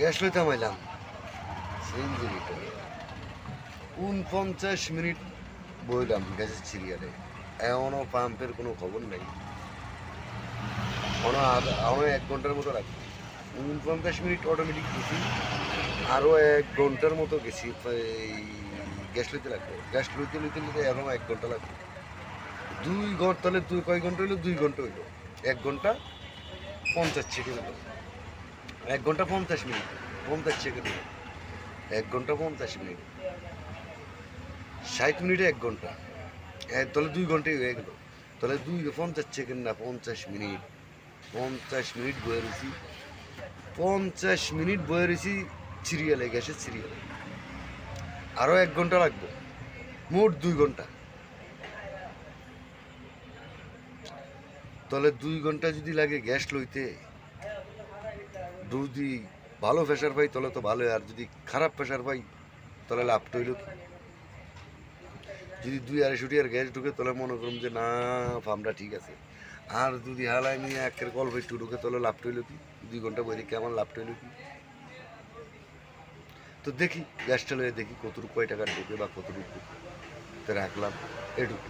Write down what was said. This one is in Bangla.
গ্যাস লইতাম আইলাম সিএনজি 49 মিনিট বইলাম গ্যাসের সিরিয়ালে, এমনও পাম্পের কোনো খবর নেই। এখনো 1 ঘন্টার মতো লাগবে। 49 মিনিট অটোমেটিক গেছি, আরও 1 ঘন্টার মতো গেছি এই গ্যাস লইতে লাগবে। গ্যাস লইতে লইতে লইতে এখনো 1 ঘন্টা লাগবে। 2 ঘন্টা, তাহলে তুই কয় ঘন্টা হইলো? 2 ঘন্টা হইলো। 1 ঘন্টা 50 সেকেন্ড হলো। 1 ঘন্টা 50 মিনিট, 50 সেকেন্ড হলো। 1 ঘন্টা 50 মিনিট, 60 মিনিটে 1 ঘন্টা, তাহলে 2 ঘন্টাই হয়ে গেল। তাহলে 50 সেকেন্ড না, 50 মিনিট। 50 মিনিট বয়ে রয়েছি, 50 মিনিট বয়ে রয়েছি সিরিয়ালে, গ্যাসের সিরিয়ালে। আরও 1 ঘন্টা লাগবে, মোট 2 ঘন্টা। তাহলে 2 ঘন্টা যদি লাগে গ্যাস লইতে, যদি ভালো প্রেশার পাই তাহলে তো ভালো, আর যদি খারাপ প্রেশার পাই তাহলে লাভটা হইল কি? যদি 2-250 গ্যাস ঢুকে তাহলে মনে করুন যে না, ফার্মটা ঠিক আছে। আর যদি হালাই নিয়ে একের কল একটু ঢুকে তাহলে লাভটা হইল কি? 2 ঘন্টা বই রেখে আমার লাভটা হইল কি? তো দেখি গ্যাসটা লয়ে দেখি কতটুকু, কয় টাকার ঢুকে বা কতটুকু ঢুকে, তো রাখলাম এটুকু।